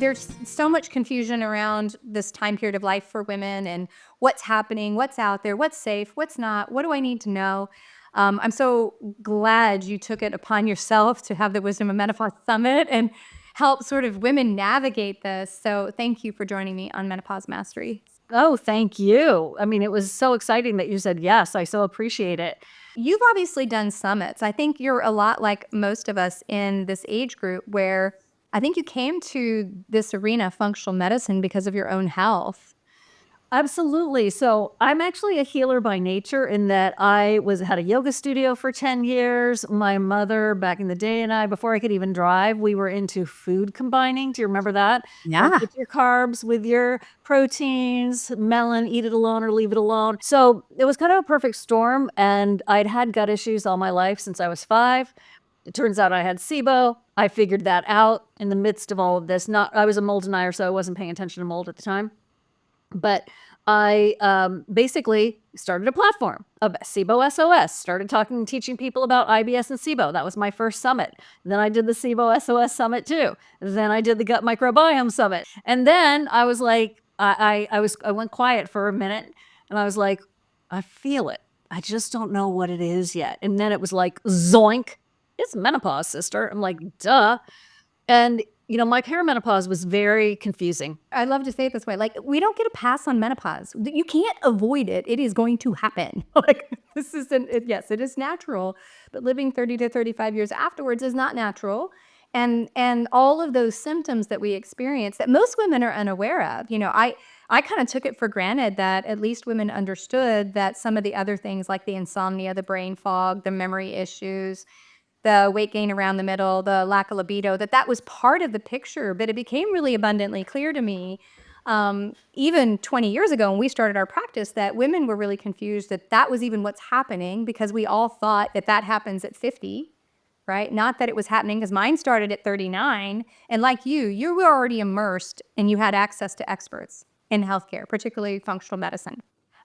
there's so much confusion around this time period of life for women and what's happening, what's out there, what's safe, what's not, what do I need to know? I'm so glad you took it upon yourself to have the Wisdom of Menopause Summit and help sort of women navigate this. So thank you for joining me on Menopause Mastery. Oh, thank you. I mean, it was so exciting that you said yes. I so appreciate it. You've obviously done summits. I think you're a lot like most of us in this age group where I think you came to this arena, functional medicine, because of your own health. Absolutely. So I'm actually a healer by nature in that I had a yoga studio for 10 years. My mother back in the day and I, before I could even drive, we were into food combining. Do you remember that? Don't Yeah. get your carbs with your proteins, melon, eat it alone or leave it alone. So it was kind of a perfect storm. And I'd had gut issues all my life since I was 5. It turns out I had SIBO. I figured that out in the midst of all of this. I was a mold denier, so I wasn't paying attention to mold at the time. But I basically started a platform of SIBO SOS, started talking and teaching people about IBS and SIBO. That was my first summit. Then I did the SIBO SOS summit too. Then I did the gut microbiome summit. And then I was like, I went quiet for a minute and I was like, I feel it. I just don't know what it is yet. And then it was like, zoink, it's menopause, sister. I'm like, duh. And my perimenopause was very confusing. I love to say it this way. Like, we don't get a pass on menopause. You can't avoid it. It is going to happen. Like, this isn't, yes, it is natural, but living 30 to 35 years afterwards is not natural. And all of those symptoms that we experience that most women are unaware of, I kind of took it for granted that at least women understood that some of the other things like the insomnia, the brain fog, the memory issues, the weight gain around the middle, the lack of libido, that was part of the picture. But it became really abundantly clear to me, even 20 years ago when we started our practice, that women were really confused that was even what's happening, because we all thought that happens at 50, right? Not that it was happening, because mine started at 39. And like you were already immersed and you had access to experts in healthcare, particularly functional medicine.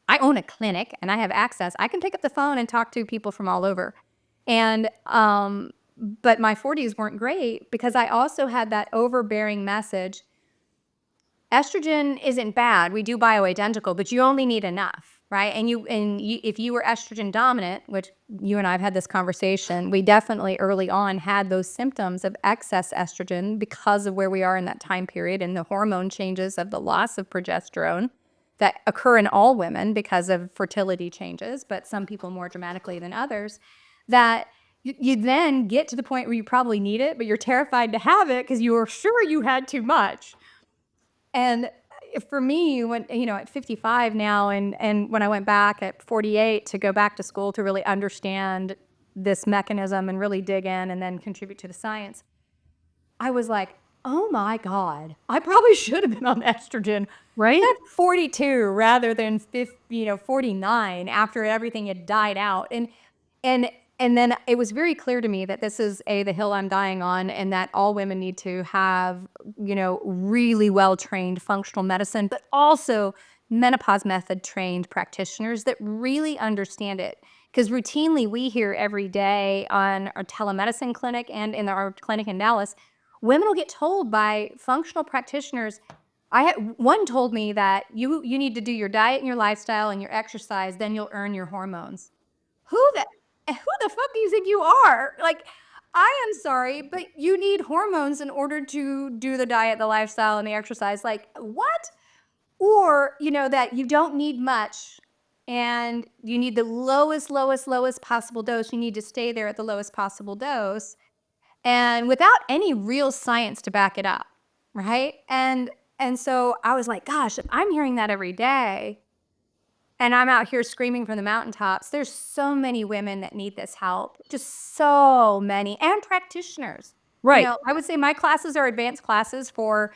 I own a clinic and I have access. I can pick up the phone and talk to people from all over. And, but my 40s weren't great because I also had that overbearing message. Estrogen isn't bad. We do bioidentical, but you only need enough, right? And if you were estrogen dominant, which you and I have had this conversation, we definitely early on had those symptoms of excess estrogen because of where we are in that time period and the hormone changes of the loss of progesterone that occur in all women because of fertility changes, but some people more dramatically than others, that you then get to the point where you probably need it, but you're terrified to have it because you were sure you had too much. And for me, when, at 55 now, and when I went back at 48 to go back to school to really understand this mechanism and really dig in and then contribute to the science, I was like, oh my God, I probably should have been on estrogen Right? at 42 rather than 49 after everything had died out. And then it was very clear to me that this is the hill I'm dying on, and that all women need to have, really well-trained functional medicine, but also menopause method trained practitioners that really understand it. Because routinely we hear every day on our telemedicine clinic and in our clinic in Dallas, women will get told by functional practitioners. One told me that you need to do your diet and your lifestyle and your exercise, then you'll earn your hormones. Who the fuck do you think you are? Like, I am sorry, but you need hormones in order to do the diet, the lifestyle, and the exercise. Like, what? Or, that you don't need much and you need the lowest possible dose. You need to stay there at the lowest possible dose and without any real science to back it up, right? And so I was like, gosh, if I'm hearing that every day and I'm out here screaming from the mountaintops, there's so many women that need this help, just so many, and practitioners. Right. I would say my classes are advanced classes for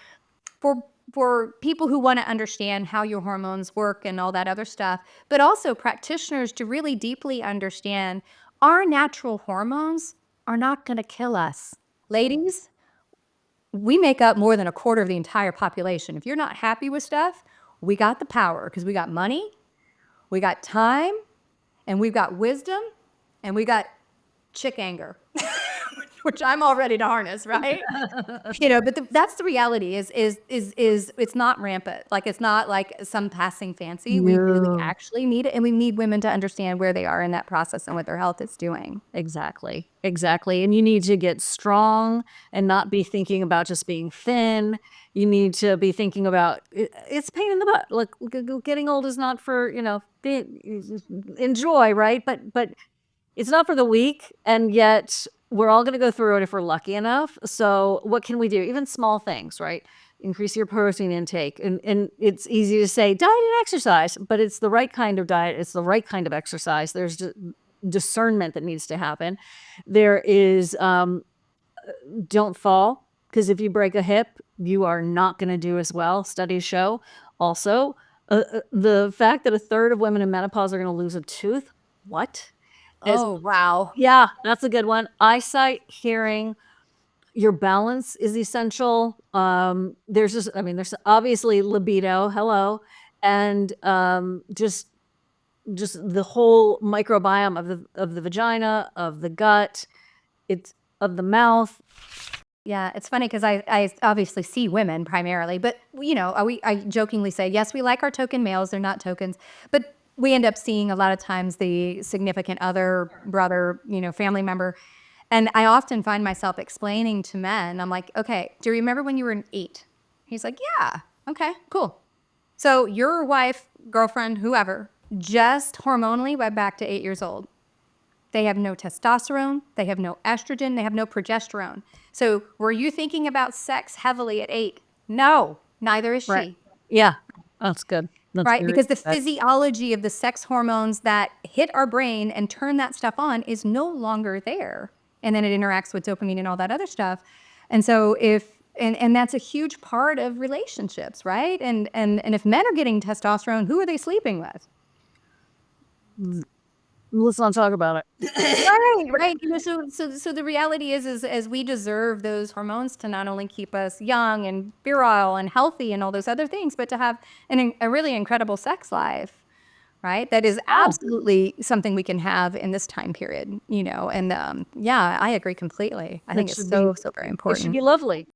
people who want to understand how your hormones work and all that other stuff, but also practitioners to really deeply understand our natural hormones are not going to kill us. Ladies, we make up more than a quarter of the entire population. If you're not happy with stuff, we got the power because we got money, we got time, and we've got wisdom, and we got chick anger. which I'm all ready to harness, right? But that's the reality is it's not rampant. Like, it's not like some passing fancy. We really No. actually need it, and we need women to understand where they are in that process and what their health is doing. Exactly. Exactly. And you need to get strong and not be thinking about just being thin. You need to be thinking about it's pain in the butt. Look, getting old is not for, enjoy, right? But it's not for the weak, and yet we're all going to go through it if we're lucky enough. So what can we do? Even small things, right? Increase your protein intake. And it's easy to say diet and exercise, but it's the right kind of diet. It's the right kind of exercise. There's discernment that needs to happen. There is don't fall, because if you break a hip, you are not going to do as well. Studies show also the fact that a third of women in menopause are going to lose a tooth. What? Is Oh, wow. Yeah, that's a good one. Eyesight, hearing, your balance is essential. There's obviously libido, hello, and just the whole microbiome of the vagina, of the gut, it's of the mouth. Yeah, it's funny because I obviously see women primarily, but I jokingly say, yes, we like our token males, they're not tokens, but we end up seeing a lot of times the significant other, brother, family member. And I often find myself explaining to men, I'm like, okay, do you remember when you were an 8? He's like, yeah, okay, cool. So your wife, girlfriend, whoever, just hormonally went back to 8 years old. They have no testosterone, they have no estrogen, they have no progesterone. So were you thinking about sex heavily at 8? No, neither is Right. she. Yeah, that's good. That's Right? very Because the good. physiology of the sex hormones that hit our brain and turn that stuff on is no longer there. And then it interacts with dopamine and all that other stuff. And so and that's a huge part of relationships, right? And if men are getting testosterone, who are they sleeping with? Let's not talk about it. Right. So the reality is as we deserve those hormones to not only keep us young and virile and healthy and all those other things, but to have a really incredible sex life, right? That is Oh, absolutely something we can have in this time period, and yeah, I agree completely. I it think it's should be so very it should be important. lovely.